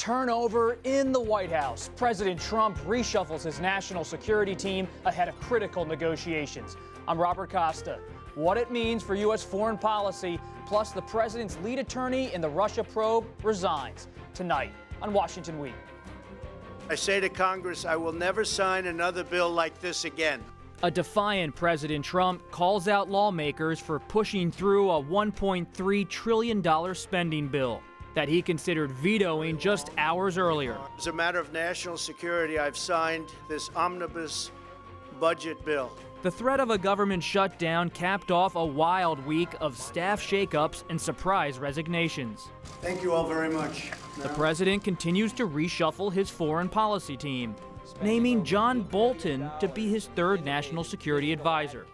Turnover in the White House. President Trump reshuffles his national security team ahead of critical negotiations. I'm Robert Costa. What it means for U.S. foreign policy, plus the president's lead attorney in the Russia probe resigns. Tonight on Washington Week. I say to Congress, I will never sign another bill like this again. A defiant President Trump calls out lawmakers for pushing through a $1.3 trillion spending bill that he considered vetoing just hours earlier. As a matter of national security, I've signed this omnibus budget bill. The threat of a government shutdown capped off a wild week of staff shakeups and surprise resignations. Thank you all very much. The president continues to reshuffle his foreign policy team, naming John Bolton to be his third national security advisor.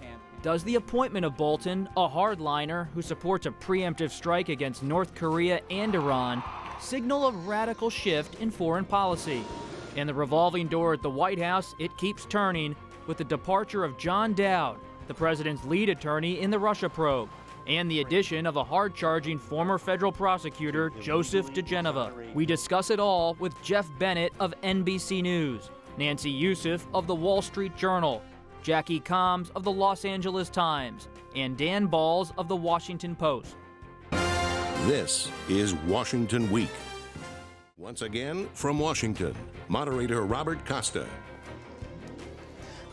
Does the appointment of Bolton, a hardliner who supports a preemptive strike against North Korea and Iran, signal a radical shift in foreign policy? And the revolving door at the White House, it keeps turning with the departure of John Dowd, the president's lead attorney in the Russia probe, and the addition of a hard-charging former federal prosecutor, Joseph DeGeneva. We discuss it all with Jeff Bennett of NBC News, Nancy Youssef of the Wall Street Journal, Jackie Combs of the Los Angeles Times, and Dan Balls of the Washington Post. This is Washington Week. Once again, from Washington, moderator Robert Costa.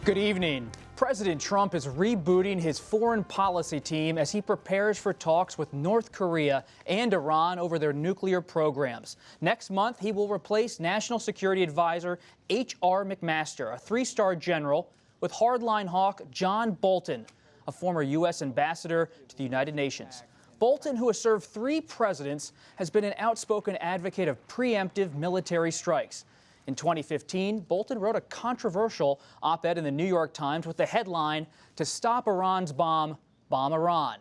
Good evening. President Trump is rebooting his foreign policy team as he prepares for talks with North Korea and Iran over their nuclear programs. Next month, he will replace National Security Advisor H.R. McMaster, a three-star general, with hardline hawk John Bolton, a former U.S. ambassador to the United Nations. Bolton, who has served 3 presidents, has been an outspoken advocate of preemptive military strikes. In 2015, Bolton wrote a controversial op-ed in the New York Times with the headline, "To Stop Iran's Bomb, Bomb Iran."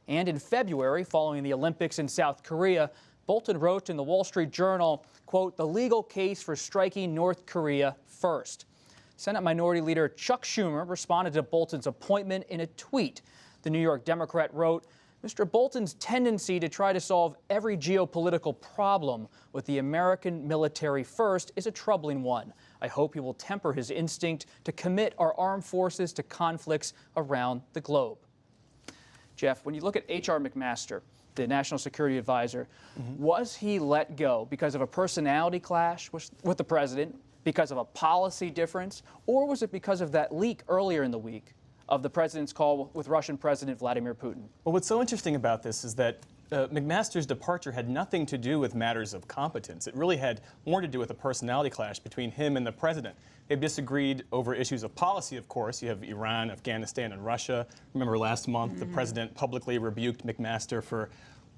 And in February, following the Olympics in South Korea, Bolton wrote in the Wall Street Journal, quote, "The legal case for striking North Korea first." Senate Minority Leader Chuck Schumer responded to Bolton's appointment in a tweet. The New York Democrat wrote, "Mr. Bolton's tendency to try to solve every geopolitical problem with the American military first is a troubling one. I hope he will temper his instinct to commit our armed forces to conflicts around the globe." Jeff, when you look at H.R. McMaster, the National Security Advisor, was he let go because of a personality clash with the president, because of a policy difference, or was it because of that leak earlier in the week of the president's call with Russian President Vladimir Putin? Well, what's so interesting about this is that McMaster's departure had nothing to do with matters of competence. It really had more to do with a personality clash between him and the president. They disagreed over issues of policy, of course. You have Iran, Afghanistan, and Russia. Remember last month, the president publicly rebuked McMaster for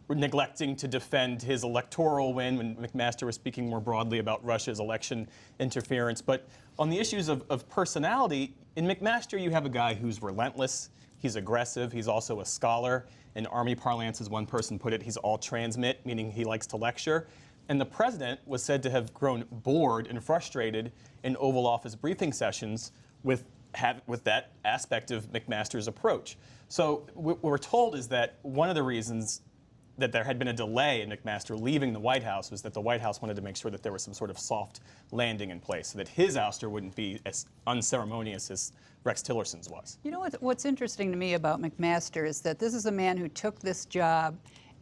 neglecting to defend his electoral win when McMaster was speaking more broadly about Russia's election interference. But on the issues of personality, in McMaster you have a guy who's relentless, he's aggressive, he's also a scholar. In Army parlance, as one person put it, he's all transmit, meaning he likes to lecture. And the president was said to have grown bored and frustrated in Oval Office briefing sessions with that aspect of McMaster's approach. So what we're told is that one of the reasons that there had been a delay in McMaster leaving the White House was that the White House wanted to make sure that there was some sort of soft landing in place so that his ouster wouldn't be as unceremonious as Rex Tillerson's was. You know what's interesting to me about McMaster is that this is a man who took this job,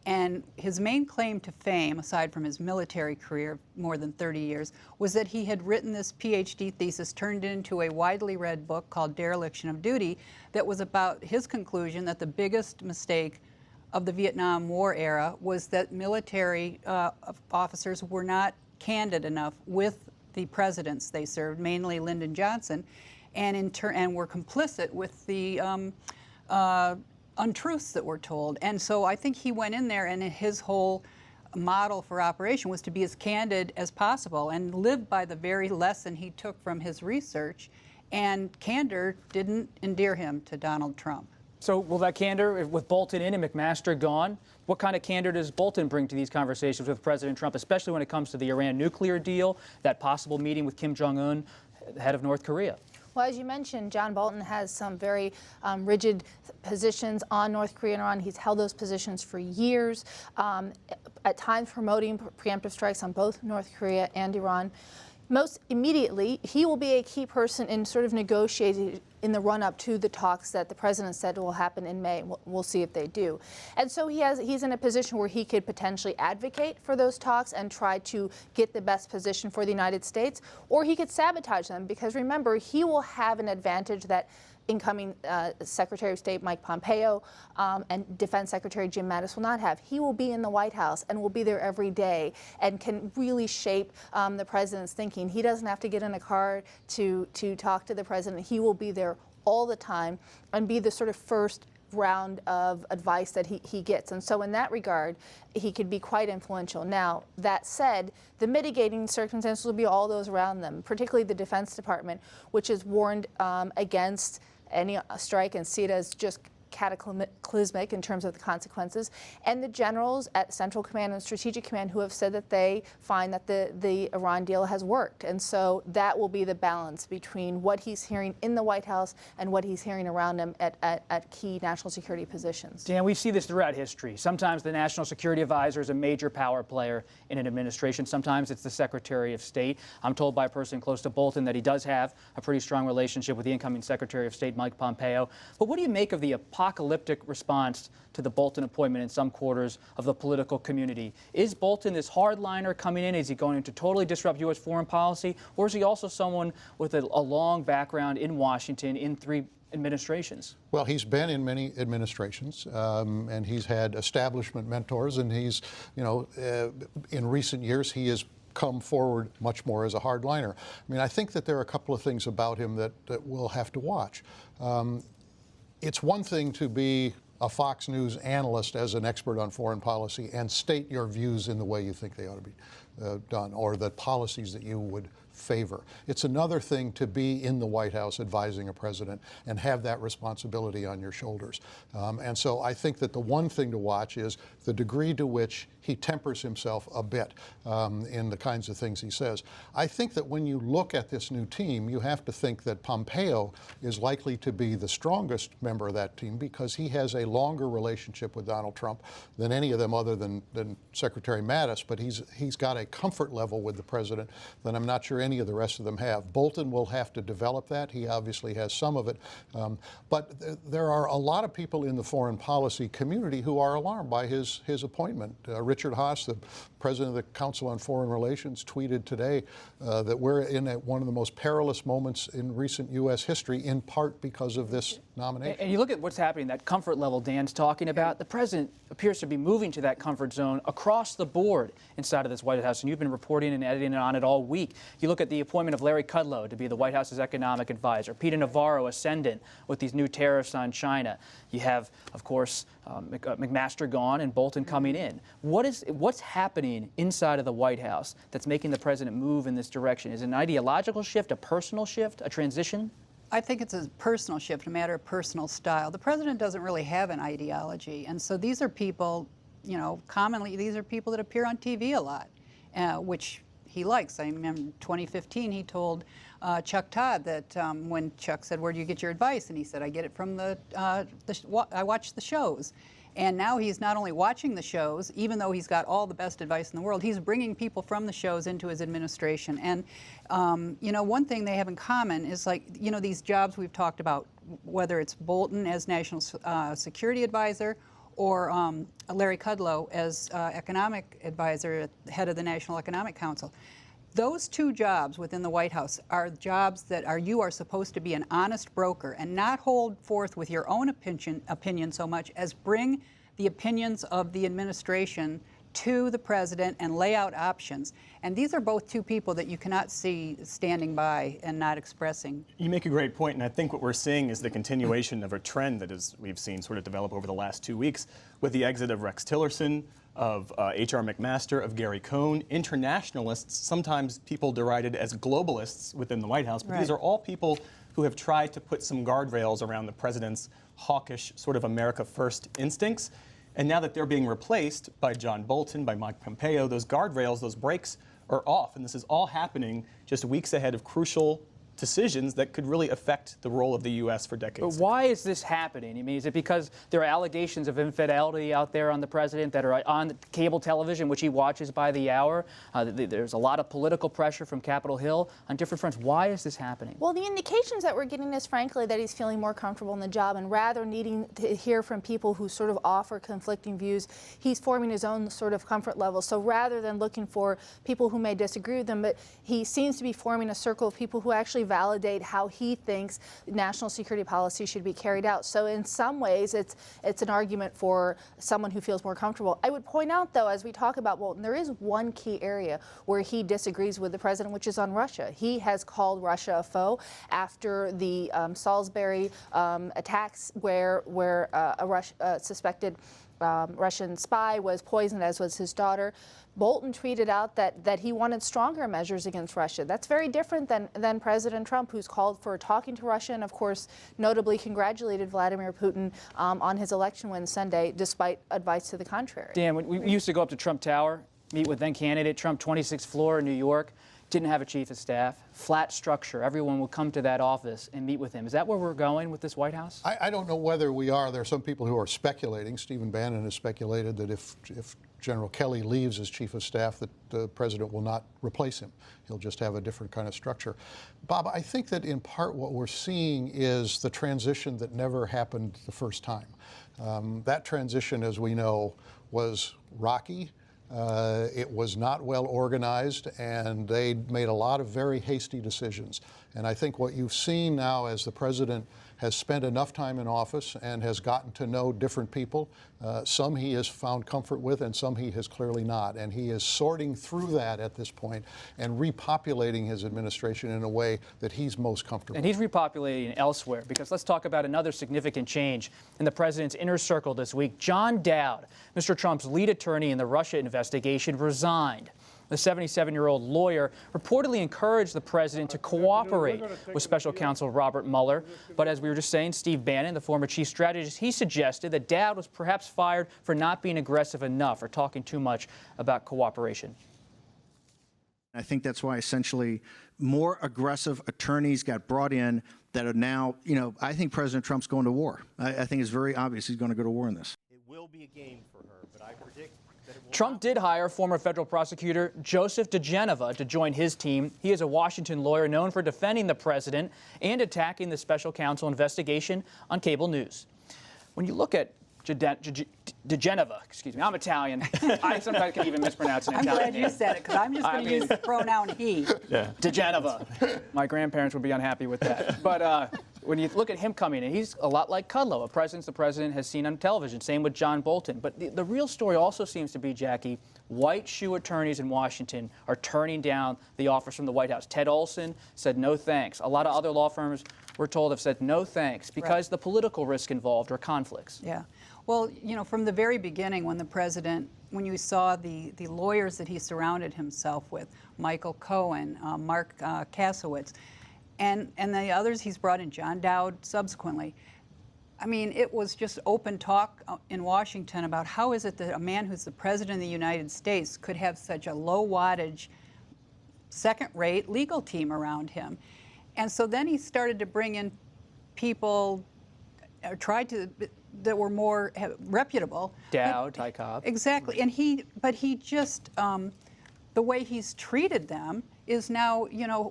and his main claim to fame, aside from his military career, more than 30 years, was that he had written this PhD thesis, turned into a widely read book called Dereliction of Duty, that was about his conclusion that the biggest mistake of the Vietnam War era was that military officers were not candid enough with the presidents they served, mainly Lyndon Johnson, and were complicit with the untruths that were told. And so I think he went in there, and his whole model for operation was to be as candid as possible and live by the very lesson he took from his research. And candor didn't endear him to Donald Trump. So will that candor, with Bolton in and McMaster gone, what kind of candor does Bolton bring to these conversations with President Trump, especially when it comes to the Iran nuclear deal, that possible meeting with Kim Jong-un, head of North Korea? Well, as you mentioned, John Bolton has some very rigid positions on North Korea and Iran. He's held those positions for years, at times promoting preemptive strikes on both North Korea and Iran. Most immediately, he will be a key person in sort of negotiating in the run-up to the talks that the president said will happen in May. We'll see if they do. And so he's in a position where he could potentially advocate for those talks and try to get the best position for the United States, or he could sabotage them, because remember, he will have an advantage that incoming Secretary of State Mike Pompeo and Defense Secretary Jim Mattis will not have. He will be in the White House and will be there every day and can really shape the president's thinking. He doesn't have to get in a car to talk to the president. He will be there all the time and be the sort of first round of advice that he gets. And so in that regard, he could be quite influential. Now, that said, the mitigating circumstances will be all those around them, particularly the Defense Department, which has warned against any strike and see it as just cataclysmic in terms of the consequences, and the generals at Central Command and Strategic Command who have said that they find that the Iran deal has worked. And so that will be the balance between what he's hearing in the White House and what he's hearing around him at key national security positions. Dan, we see this throughout history. Sometimes the National Security Advisor is a major power player in an administration. Sometimes it's the Secretary of State. I'm told by a person close to Bolton that he does have a pretty strong relationship with the incoming Secretary of State, Mike Pompeo. But what do you make of the apocalyptic response to the Bolton appointment in some quarters of the political community? Is Bolton this hardliner coming in? Is he going to totally disrupt U.S. foreign policy? Or is he also someone with a long background in Washington in 3 administrations? Well, he's been in many administrations, and he's had establishment mentors, and he's, in recent years, he has come forward much more as a hardliner. I mean, I think that there are a couple of things about him that we'll have to watch. It's one thing to be a Fox News analyst as an expert on foreign policy and state your views in the way you think they ought to be done, or the policies that you would favor. It's another thing to be in the White House advising a president and have that responsibility on your shoulders. And so I think that the one thing to watch is the degree to which he tempers himself a bit in the kinds of things he says. I think that when you look at this new team, you have to think that Pompeo is likely to be the strongest member of that team because he has a longer relationship with Donald Trump than any of them other than Secretary Mattis, but he's got a comfort level with the president that I'm not sure any of the rest of them have. Bolton will have to develop that. He obviously has some of it. But there are a lot of people in the foreign policy community who are alarmed by his appointment. Richard Haass, the president of the Council on Foreign Relations, tweeted today that we're in one of the most perilous moments in recent U.S. history, in part because of this nomination. And you look at what's happening, that comfort level Dan's talking about. The president appears to be moving to that comfort zone across the board inside of this White House, and you've been reporting and editing on it all week. You look at the appointment of Larry Kudlow to be the White House's economic advisor, Peter Navarro ascendant with these new tariffs on China. You have, of course, McMaster gone and Bolton coming in. What's happening inside of the White House that's making the president move in this direction? Is it an ideological shift, a personal shift, a transition? I think it's a personal shift, a matter of personal style. The president doesn't really have an ideology, and so these are people, commonly these are people that appear on TV a lot, which he likes. I remember 2015 he told Chuck Todd that when Chuck said, "Where do you get your advice?" and he said, "I get it from I watch the shows." And now he's not only watching the shows, even though he's got all the best advice in the world, he's bringing people from the shows into his administration. And, one thing they have in common is these jobs we've talked about, whether it's Bolton as National Security Advisor or Larry Kudlow as economic advisor, head of the National Economic Council. Those 2 jobs within the White House are jobs that you are supposed to be an honest broker and not hold forth with your own opinion so much as bring the opinions of the administration to the president and lay out options. And these are both 2 people that you cannot see standing by and not expressing. You make a great point, and I think what we're seeing is the continuation of a trend that we've seen sort of develop over the last 2 weeks with the exit of Rex Tillerson, of H.R. McMaster, of Gary Cohn, internationalists, sometimes people derided as globalists within the White House, but these are all people who have tried to put some guardrails around the president's hawkish sort of America First instincts. And now that they're being replaced by John Bolton, by Mike Pompeo, those guardrails, those brakes are off. And this is all happening just weeks ahead of crucial decisions that could really affect the role of the U.S. for decades. But why is this happening? I mean, is it because there are allegations of infidelity out there on the president that are on cable television, which he watches by the hour? There's a lot of political pressure from Capitol Hill on different fronts. Why is this happening? Well, the indications that we're getting is, frankly, that he's feeling more comfortable in the job, and rather needing to hear from people who sort of offer conflicting views, he's forming his own sort of comfort level. So rather than looking for people who may disagree with him, but he seems to be forming a circle of people who actually validate how he thinks national security policy should be carried out. So in some ways, it's an argument for someone who feels more comfortable. I would point out, though, as we talk about Bolton, there is one key area where he disagrees with the president, which is on Russia. He has called Russia a foe after the Salisbury attacks, where a suspected Russian spy was poisoned, as was his daughter. Bolton tweeted out that he wanted stronger measures against Russia. That's very different than President Trump, who's called for talking to Russia and, of course, notably congratulated Vladimir Putin on his election win Sunday, despite advice to the contrary. Dan, we used to go up to Trump Tower, meet with then candidate Trump, 26th floor in New York. Didn't have a chief of staff, flat structure. Everyone would come to that office and meet with him. Is that where we're going with this White House? I don't know whether we are. There are some people who are speculating. Stephen Bannon has speculated that if General Kelly leaves as chief of staff, that the president will not replace him. He'll just have a different kind of structure. Bob, I think that in part what we're seeing is the transition that never happened the first time. That transition, as we know, was rocky. It was not well organized, and they made a lot of very hasty decisions. And I think what you've seen now as the president has spent enough time in office and has gotten to know different people, some he has found comfort with and some he has clearly not. And he is sorting through that at this point and repopulating his administration in a way that he's most comfortable. And he's repopulating elsewhere, because let's talk about another significant change in the president's inner circle this week. John Dowd, Mr. Trump's lead attorney in the Russia investigation, resigned. The 77-year-old lawyer reportedly encouraged the president to cooperate with special counsel Robert Mueller. But as we were just saying, Steve Bannon, the former chief strategist, he suggested that Dowd was perhaps fired for not being aggressive enough or talking too much about cooperation. I think that's why essentially more aggressive attorneys got brought in that are now, I think President Trump's going to war. I think it's very obvious he's going to go to war in this. It will be a game for her, but I predict that it will. Trump did hire former federal prosecutor Joseph DeGeneva to join his team. He is a Washington lawyer known for defending the president and attacking the special counsel investigation on cable news. When you look at DeGeneva, excuse me, I'm Italian. I sometimes can even mispronounce an I'm Italian glad name. you said it, because I'm just going to use the pronoun he. Yeah. DeGeneva. My grandparents would be unhappy with that. But when you look at him coming in, he's a lot like Kudlow, a presence the president has seen on television. Same with John Bolton. But the real story also seems to be, Jackie, white shoe attorneys in Washington are turning down the offers from the White House. Ted Olson said no thanks. A lot of other law firms, we're told, have said no thanks because the political risk involved or conflicts. Yeah. Well, from the very beginning, when you saw the lawyers that he surrounded himself with, Michael Cohen, Mark Kasowitz, and the others he's brought in, John Dowd subsequently, I mean, it was just open talk in Washington about how is it that a man who's the president of the United States could have such a low wattage, second-rate legal team around him. And so then he started to bring in people, that were more reputable. Dowd, Ty Cobb. Exactly. And he just, the way he's treated them is now,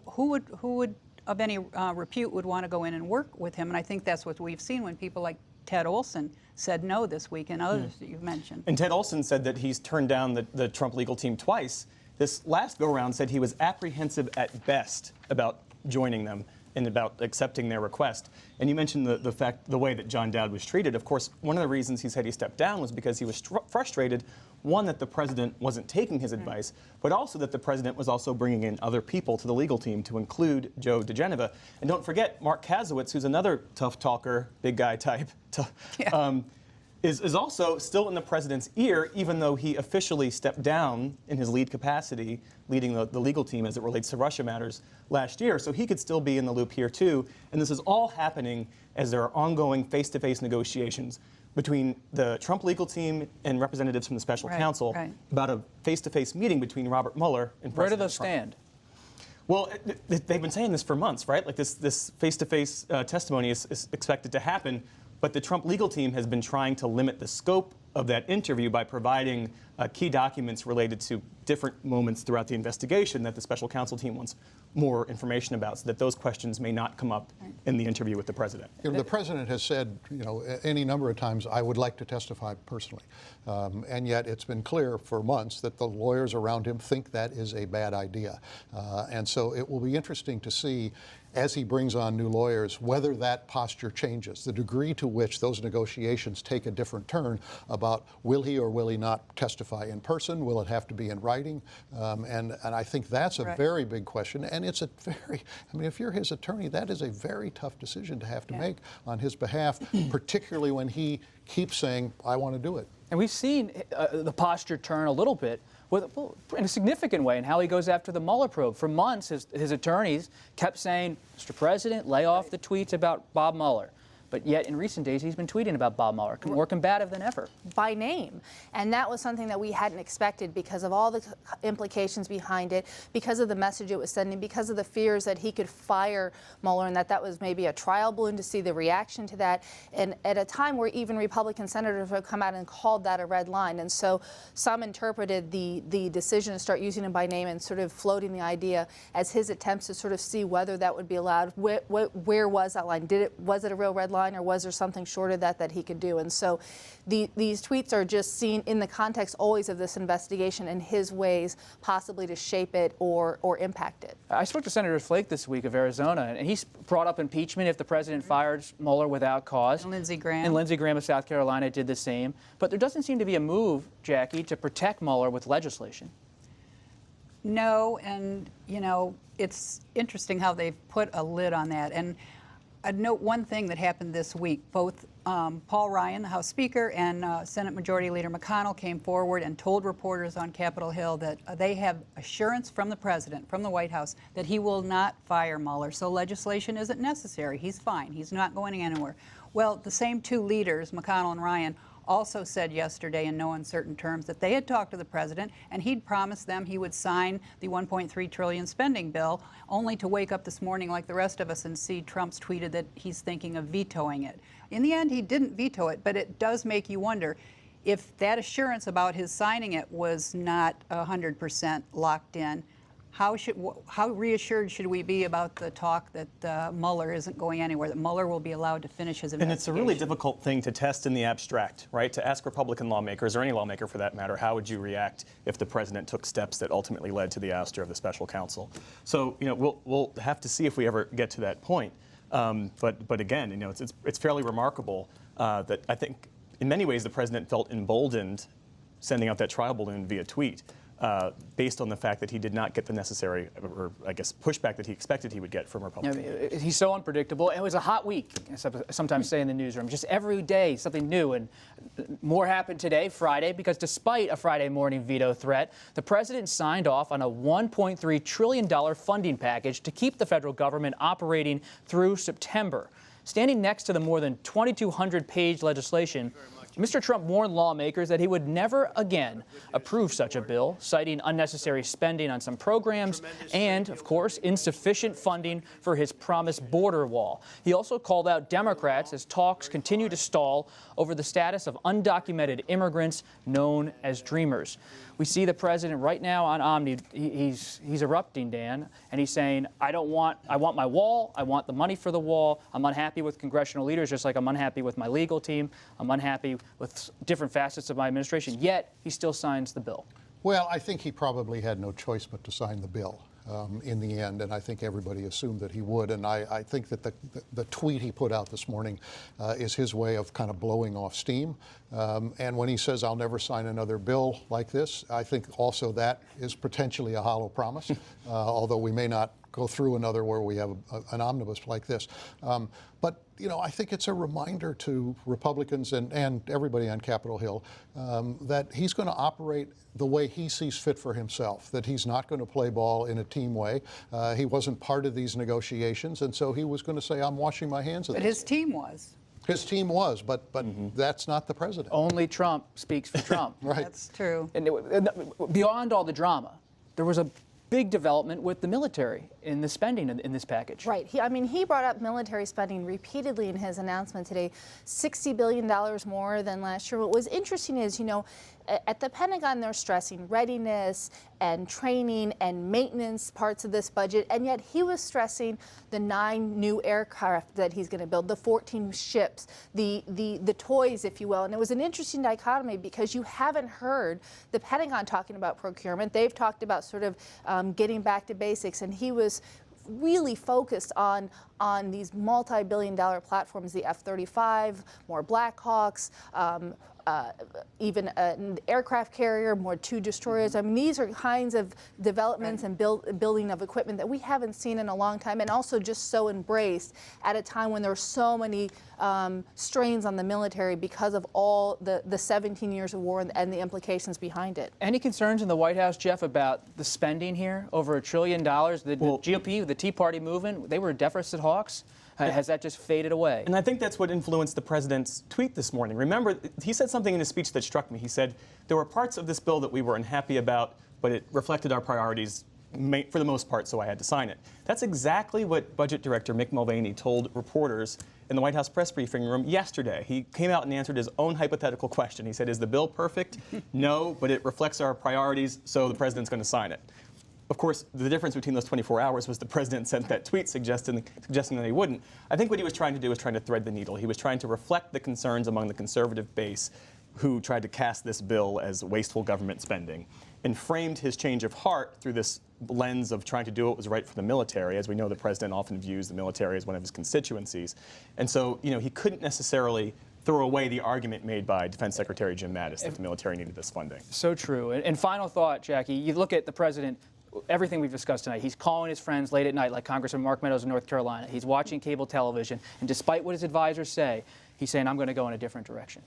who would of any repute would want to go in and work with him. And I think that's what we've seen when people like Ted Olson said no this week, and others that you've mentioned. And Ted Olson said that he's turned down the Trump legal team twice. This last go-around said he was apprehensive at best about joining them and about accepting their request. And you mentioned the way that John Dowd was treated. Of course, one of the reasons he said he stepped down was because he was frustrated, one, that the president wasn't taking his advice, but also that the president was also bringing in other people to the legal team, to include Joe DeGeneva. And don't forget, Mark Kasowitz, who's another tough talker, big guy type, is also still in the president's ear, even though he officially stepped down in his lead capacity, leading the legal team as it relates to Russia matters last year. So he could still be in the loop here too. And this is all happening as there are ongoing face-to-face negotiations between the Trump legal team and representatives from the special counsel about a face-to-face meeting between Robert Mueller and President Trump. Where do those stand? Well, they've been saying this for months, right? Like this face-to-face testimony is expected to happen, but the Trump legal team has been trying to limit the scope of that interview by providing key documents related to different moments throughout the investigation that the special counsel team wants more information about, so that those questions may not come up in the interview with the president. You know, the president has said, any number of times, I would like to testify personally. And yet it's been clear for months that the lawyers around him think that is a bad idea. And so it will be interesting to see, as he brings on new lawyers, whether that posture changes, the degree to which those negotiations take a different turn about will he or will he not testify in person, will it have to be in writing? And I think that's a very big question, and it's a very, I mean, if you're his attorney, that is a very tough decision to have to make on his behalf, particularly when he keeps saying, I want to do it. And we've seen the posture turn a little bit in a significant way in how he goes after the Mueller probe. For months, his attorneys kept saying, Mr. President, lay off the tweets about Bob Mueller. But yet, in recent days, he's been tweeting about Bob Mueller, more combative than ever. By name. And that was something that we hadn't expected because of all the implications behind it, because of the message it was sending, because of the fears that he could fire Mueller and that was maybe a trial balloon to see the reaction to that. And at a time where even Republican senators have come out and called that a red line. And so some interpreted the decision to start using him by name and sort of floating the idea as his attempts to sort of see whether that would be allowed. Where was that line? Was it a real red line? Or was there something short of that he could do? And so these tweets are just seen in the context always of this investigation and his ways possibly to shape it or impact it. I spoke to Senator Flake this week of Arizona, and he brought up impeachment if the president fires Mueller without cause. And Lindsey Graham. And Lindsey Graham of South Carolina did the same. But there doesn't seem to be a move, Jackie, to protect Mueller with legislation. No, and, it's interesting how they've put a lid on that. And I'd note one thing that happened this week. Both Paul Ryan, the House Speaker, and Senate Majority Leader McConnell came forward and told reporters on Capitol Hill that they have assurance from the president, from the White House, that he will not fire Mueller. So legislation isn't necessary. He's fine. He's not going anywhere. Well, the same two leaders, McConnell and Ryan, also said yesterday in no uncertain terms that they had talked to the president and he'd promised them he would sign the $1.3 trillion spending bill, only to wake up this morning like the rest of us and see Trump's tweeted that he's thinking of vetoing it. In the end, he didn't veto it, but it does make you wonder if that assurance about his signing it was not 100% locked in. How reassured should we be about the talk that Mueller isn't going anywhere, that Mueller will be allowed to finish his investigation? And it's a really difficult thing to test in the abstract, right? To ask Republican lawmakers, or any lawmaker for that matter, how would you react if the president took steps that ultimately led to the ouster of the special counsel? So, we'll have to see if we ever get to that point. But again, it's fairly remarkable that I think in many ways the president felt emboldened sending out that trial balloon via tweet. Based on the fact that he did not get the necessary, or I guess, pushback that he expected he would get from Republicans. He's so unpredictable. It was a hot week, I sometimes say in the newsroom. Just every day, something new. And more happened today, Friday, because despite a Friday morning veto threat, the president signed off on a $1.3 trillion funding package to keep the federal government operating through September. Standing next to the more than 2,200-page legislation, Mr. Trump warned lawmakers that he would never again approve such a bill, citing unnecessary spending on some programs and, of course, insufficient funding for his promised border wall. He also called out Democrats as talks continue to stall over the status of undocumented immigrants known as Dreamers. We see the president right now on Omni. He's erupting, Dan, and he's saying, I want my wall. I want the money for the wall. I'm unhappy with congressional leaders, just like I'm unhappy with my legal team. I'm unhappy with different facets of my administration. Yet he still signs the bill. Well, I think he probably had no choice but to sign the bill in the end, and I think everybody assumed that he would. And I think that the tweet he put out this morning is his way of kind of blowing off steam. And when he says, I'll never sign another bill like this, I think also that is potentially a hollow promise, although we may not go through another where we have an omnibus like this. But I think it's a reminder to Republicans and everybody on Capitol Hill that he's going to operate the way he sees fit for himself, that he's not going to play ball in a team way. He wasn't part of these negotiations, and so he was going to say, I'm washing my hands of this. But his team was. His team was, but that's not the president. Only Trump speaks for Trump. Right. That's true. And beyond all the drama, there was a big development with the military in the spending in this package. Right. He brought up military spending repeatedly in his announcement today, $60 billion more than last year. What was interesting is, at the Pentagon, they're stressing readiness and training and maintenance parts of this budget, and yet he was stressing the 9 new aircraft that he's going to build, the 14 ships, the toys, if you will. And it was an interesting dichotomy because you haven't heard the Pentagon talking about procurement. They've talked about sort of getting back to basics, and he was really focused on these multi-billion-dollar platforms, the F-35, more Black Hawks, even an aircraft carrier, more 2 destroyers. These are kinds of developments and building of equipment that we haven't seen in a long time, and also just so embraced at a time when there are so many strains on the military because of all the 17 years of war and the implications behind it. Any concerns in the White House, Jeff, about the spending here? Over $1 trillion. The GOP, the Tea Party movement, they were deficit hawks. Has that just faded away? And I think that's what influenced the president's tweet this morning. Remember, he said something in his speech that struck me. He said, there were parts of this bill that we were unhappy about, but it reflected our priorities for the most part, so I had to sign it. That's exactly what Budget Director Mick Mulvaney told reporters in the White House press briefing room yesterday. He came out and answered his own hypothetical question. He said, is the bill perfect? No, but it reflects our priorities, so the president's going to sign it. Of course, the difference between those 24 hours was the president sent that tweet suggesting that he wouldn't. I think what he was trying to do was trying to thread the needle. He was trying to reflect the concerns among the conservative base who tried to cast this bill as wasteful government spending, and framed his change of heart through this lens of trying to do what was right for the military. As we know, the president often views the military as one of his constituencies. And so, he couldn't necessarily throw away the argument made by Defense Secretary Jim Mattis that the military needed this funding. So true. And final thought, Jackie, you look at the president, everything we've discussed tonight. He's calling his friends late at night, like Congressman Mark Meadows in North Carolina. He's watching cable television, and despite what his advisors say, he's saying, I'm going to go in a different direction.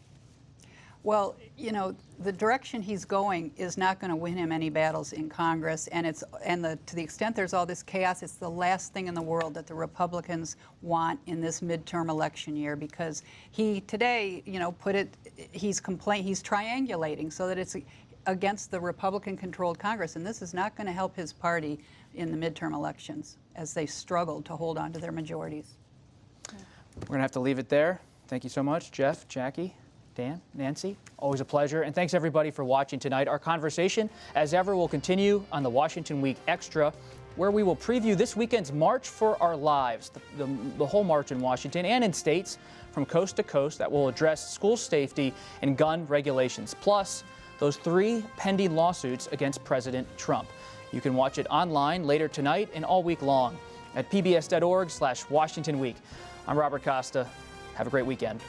Well, the direction he's going is not going to win him any battles in Congress, and to the extent there's all this chaos, it's the last thing in the world that the Republicans want in this midterm election year, because he today, he's triangulating so that it's against the Republican-controlled Congress, and this is not going to help his party in the midterm elections as they struggle to hold on to their majorities. We're going to have to leave it there. Thank you so much, Jeff, Jackie, Dan, Nancy. Always a pleasure. And thanks, everybody, for watching tonight. Our conversation, as ever, will continue on the Washington Week Extra, where we will preview this weekend's March for Our Lives, the whole march in Washington and in states from coast to coast that will address school safety and gun regulations, plus those 3 pending lawsuits against President Trump. You can watch it online later tonight and all week long at pbs.org/WashingtonWeek. I'm Robert Costa. Have a great weekend.